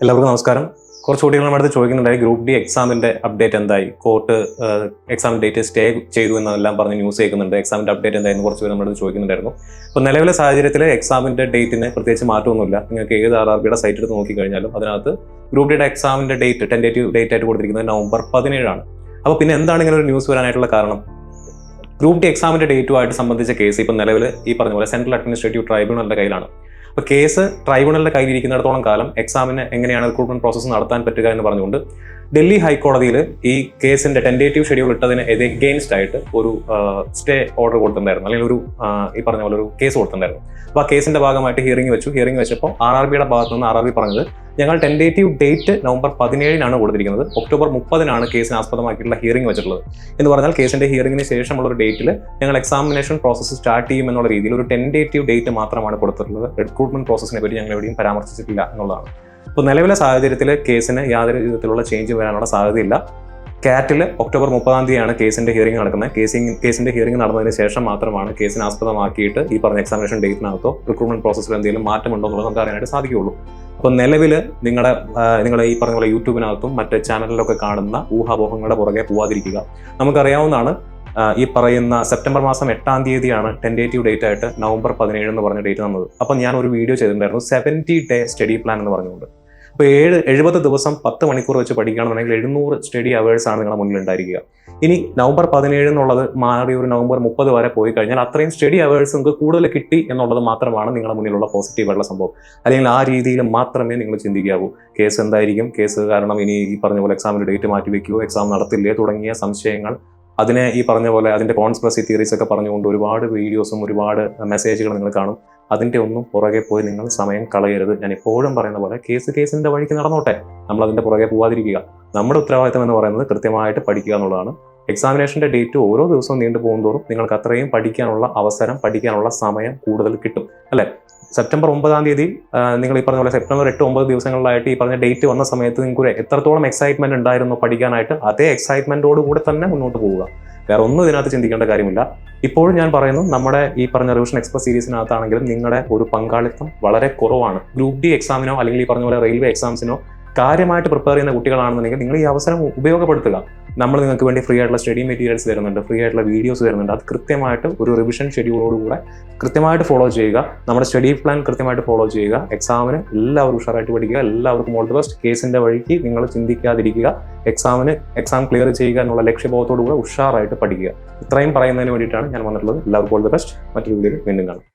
എല്ലാവർക്കും നമസ്കാരം. കുറച്ച് കുട്ടികൾ നമ്മുടെ അടുത്ത് ചോദിക്കുന്നുണ്ടായി ഗ്രൂപ്പ് ഡി എക്സാമിന്റെ അപ്ഡേറ്റ് എന്തായി, കോർട്ട് എക്സാം ഡേറ്റ് സ്റ്റേ ചെയ്തു എന്നെല്ലാം പറഞ്ഞ് ന്യൂസ് കേൾക്കുന്നുണ്ട്. എക്സാമിന്റെ അപ്ഡേറ്റ് എന്തായിരുന്നു കുറച്ച് പേര് നമ്മുടെ അടുത്ത് ചോദിക്കുന്നുണ്ടായിരുന്നു. അപ്പോൾ നിലവിലെ സാഹചര്യത്തിൽ എക്സാമിന്റെ ഡേറ്റിന് പ്രത്യേകിച്ച് മാറ്റമൊന്നുമില്ല. നിങ്ങൾക്ക് ഏത് RRBയുടെ സൈറ്റ് എടുത്ത് നോക്കിക്കഴിഞ്ഞാലും അതിനകത്ത് ഗ്രൂപ്പ് ഡിയുടെ എക്സാമിന്റെ ഡേറ്റ് ടെൻറ്റേറ്റീവ് ഡേറ്റ് ആയിട്ട് കൊടുത്തിരിക്കുന്നത് നവംബർ 17 അപ്പോൾ പിന്നെ എന്താണ് ഇങ്ങനെ ഒരു ന്യൂസ് വരാനായിട്ടുള്ള കാരണം? ഗ്രൂപ്പ് ഡി എക്സാമിന്റെ ഡേറ്റുമായിട്ട് സംബന്ധിച്ച കേസ് ഇപ്പം നിലവിൽ ഈ പറഞ്ഞ പോലെ സെൻട്രൽ അഡ്മിനിസ്ട്രേറ്റീവ് ട്രൈബ്യൂണലിന്റെ കയ്യിലാണ്. അപ്പോൾ കേസ് ട്രൈബ്യൂണലിന്റെ കയ്യിലിരിക്കുന്നിടത്തോളം കാലം എക്സാമിന് എങ്ങനെയാണ് റിക്രൂട്ട്മെന്റ് പ്രോസസ്സ് നടത്താൻ പറ്റുക എന്ന് പറഞ്ഞുകൊണ്ട് ഡൽഹി ഹൈക്കോടതിയിൽ ഈ കേസിന്റെ ടെൻറ്റേറ്റീവ് ഷെഡ്യൂൾ ഇട്ടതിന് എഗെയിൻസ്റ്റ് ആയിട്ട് ഒരു സ്റ്റേ ഓർഡർ കൊടുത്തിട്ടുണ്ടായിരുന്നു, അല്ലെങ്കിൽ ഒരു ഈ പറഞ്ഞ പോലെ ഒരു കേസ് കൊടുത്തിട്ടുണ്ടായിരുന്നു. അപ്പോൾ ആ കേസിന്റെ ഭാഗമായിട്ട് ഹിയറിംഗ് വെച്ചപ്പോൾ RRBയുടെ ഭാഗത്ത് നിന്ന് RRB പറഞ്ഞത് ഞങ്ങൾ ടെൻറ്റേറ്റീവ് ഡേറ്റ് നവംബർ 17 കൊടുത്തിരിക്കുന്നത്, ഒക്ടോബർ 30 കേസിന് ആസ്പദമാക്കിയിട്ടുള്ള ഹിയറിംഗ് വെച്ചിട്ടുള്ളത്. എന്ന് പറഞ്ഞാൽ കേസിന്റെ ഹിയറിംഗിന് ശേഷമുള്ള ഒരു ഡേറ്റിൽ ഞങ്ങൾ എക്സാമിനേഷൻ പ്രോസസ്സ് സ്റ്റാർട്ട് ചെയ്യും എന്നുള്ള രീതിയിൽ ഒരു ടെൻറ്റേറ്റീവ് ഡേറ്റ് മാത്രമാണ് കൊടുത്തിട്ടുള്ളത്. റിക്രൂട്ട്മെന്റ് പ്രോസസ്സിനെ പറ്റി ഞങ്ങൾ എവിടെയും പരാമർശിച്ചിട്ടില്ല എന്നുള്ളതാണ്. അപ്പോൾ നിലവിലെ സാഹചര്യത്തിൽ കേസിന് യാതൊരു വിധത്തിലുള്ള ചേഞ്ച് വരാനുള്ള സാധ്യതയില്ല. കാറ്റിൽ ഒക്ടോബർ 30 കേസിന്റെ ഹിയറിംഗ് നടക്കുന്നത്. കേസിന്റെ ഹിയറിംഗ് നടന്നതിന് ശേഷം മാത്രമാണ് കേസിന് ആസ്പദമാക്കിയിട്ട് ഈ പറഞ്ഞ എക്സാമിനേഷൻ ഡേറ്റിനകത്തോ റിക്രൂട്ട്മെന്റ് പ്രോസസ്സിൽ എന്തെങ്കിലും മാറ്റമുണ്ടോ എന്നുള്ളത് നമുക്ക് അറിയാനായിട്ട് സാധിക്കുകയുള്ളൂ. അപ്പോൾ നിലവിൽ നിങ്ങളുടെ ഈ പറഞ്ഞ പോലെ യൂട്യൂബിനകത്തും മറ്റ് ചാനലിലൊക്കെ കാണുന്ന ഊഹാപോഹങ്ങളുടെ പുറകെ പോവാതിരിക്കുക. നമുക്കറിയാവുന്നതാണ്, ഈ പറയുന്ന സെപ്റ്റംബർ മാസം 8 ടെൻറ്റേറ്റീവ് ഡേറ്റ് ആയിട്ട് നവംബർ 17 എന്ന് പറഞ്ഞ ഡേറ്റ് തന്നത്. അപ്പം ഞാൻ ഒരു വീഡിയോ ചെയ്തിട്ടുണ്ടായിരുന്നു 70 ഡേ സ്റ്റഡി പ്ലാൻ എന്ന് പറഞ്ഞുകൊണ്ട്. അപ്പോൾ 70 ദിവസം 10 മണിക്കൂർ വെച്ച് പഠിക്കുകയാണെന്നുണ്ടെങ്കിൽ 700 സ്റ്റഡി അവേഴ്സ് ആണ് നിങ്ങളുടെ മുന്നിൽ ഉണ്ടായിരിക്കുക. ഇനി നവംബർ 17 എന്നുള്ളത് മാറി ഒരു നവംബർ 30 വരെ പോയി കഴിഞ്ഞാൽ അത്രയും സ്റ്റഡി അവേഴ്സ് നിങ്ങൾക്ക് കൂടുതൽ കിട്ടി എന്നുള്ളത് മാത്രമാണ് നിങ്ങളുടെ മുന്നിലുള്ള പോസിറ്റീവായിട്ടുള്ള സംഭവം. അല്ലെങ്കിൽ ആ രീതിയിൽ മാത്രമേ നിങ്ങൾ ചിന്തിക്കാവൂ. കേസ് എന്തായിരിക്കും, കേസ് കാരണം ഇനി ഈ പറഞ്ഞ പോലെ എക്സാമിൻ്റെ ഡേറ്റ് മാറ്റി വയ്ക്കുമോ, എക്സാം നടത്തില്ലേ തുടങ്ങിയ സംശയങ്ങൾ, അതിനെ ഈ പറഞ്ഞ പോലെ അതിൻ്റെ കോൺസ്പിറസി തിയറീസ് ഒക്കെ പറഞ്ഞുകൊണ്ട് ഒരുപാട് വീഡിയോസും ഒരുപാട് മെസ്സേജുകൾ നിങ്ങൾ കാണും. അതിൻ്റെ ഒന്നും പുറകെ പോയി നിങ്ങൾ സമയം കളയരുത്. ഞാൻ എപ്പോഴും പറയുന്ന പോലെ കേസിൻ്റെ വഴിക്ക് നടന്നോട്ടെ, നമ്മൾ അതിൻ്റെ പുറകെ പോവാതിരിക്കുക. നമ്മുടെ ഉത്തരവാദിത്തം എന്ന് പറയുന്നത് കൃത്യമായിട്ട് പഠിക്കുക എന്നുള്ളതാണ്. എക്സാമിനേഷൻ്റെ ഡേറ്റ് ഓരോ ദിവസവും നീണ്ടു പോകുന്തോറും നിങ്ങൾക്ക് അത്രയും പഠിക്കാനുള്ള അവസരം, പഠിക്കാനുള്ള സമയം കൂടുതൽ കിട്ടും, അല്ലേ? സെപ്റ്റംബർ 9 നിങ്ങൾ ഈ പറഞ്ഞ പോലെ സെപ്റ്റംബർ 8-9 ദിവസങ്ങളിലായിട്ട് ഈ പറഞ്ഞ ഡേറ്റ് വന്ന സമയത്ത് നിങ്ങൾക്ക് എത്രത്തോളം എക്സൈറ്റ്മെന്റ് ഉണ്ടായിരുന്നു പഠിക്കാനായിട്ട്, അതേ എക്സൈറ്റ്മെന്റോട് കൂടെ തന്നെ മുന്നോട്ട് പോവുക. വേറെ ഒന്നും ഇതിനകത്ത് ചിന്തിക്കേണ്ട കാര്യമില്ല. ഇപ്പോഴും ഞാൻ പറയുന്നു, നമ്മുടെ ഈ പറഞ്ഞ റിവിഷൻ എക്സ്പ്രസ് സീരീസിനകത്താണെങ്കിലും നിങ്ങളുടെ ഒരു പങ്കാളിത്തം വളരെ കുറവാണ്. ഗ്രൂപ്പ് ഡി എക്സാമിനോ അല്ലെങ്കിൽ ഈ പറഞ്ഞ പോലെ റെയിൽവേ എക്സാംസിനോ കാര്യമായിട്ട് പ്രിപ്പയർ ചെയ്യുന്ന കുട്ടികളാണെന്നുണ്ടെങ്കിൽ നിങ്ങൾ ഈ അവസരം ഉപയോഗപ്പെടുത്തുക. നമ്മൾ നിങ്ങൾക്ക് വേണ്ടി ഫ്രീ ആയിട്ടുള്ള സ്റ്റഡി മെറ്റീരിയൽസ് തരുന്നുണ്ട്, ഫ്രീ ആയിട്ടുള്ള വീഡിയോസ് തരുന്നുണ്ട്. അത് കൃത്യമായിട്ട് ഒരു റിവിഷൻ ഷെഡ്യൂളോടുകൂടെ കൃത്യമായിട്ട് ഫോളോ ചെയ്യുക. നമ്മുടെ സ്റ്റഡി പ്ലാൻ കൃത്യമായിട്ട് ഫോളോ ചെയ്യുക. എക്സാമിന് എല്ലാവരും ഉഷാറായിട്ട് പഠിക്കുക. എല്ലാവർക്കും ഓൾ ദി ബെസ്റ്റ്. കേസിൻ്റെ വഴിക്ക് നിങ്ങൾ ചിന്തിക്കാതിരിക്കുക. എക്സാം ക്ലിയർ ചെയ്യുക എന്നുള്ള ലക്ഷ്യബോധത്തോടുകൂടെ ഉഷാറായിട്ട് പഠിക്കുക. ഇത്രയും പറയുന്നതിന് വേണ്ടിയിട്ടാണ് ഞാൻ വന്നിട്ടുള്ളത്. എല്ലാവർക്കും ഓൾ ദി ബെസ്റ്റ്. മറ്റൊരു വീഡിയോയിൽ വീണ്ടും കാണാം.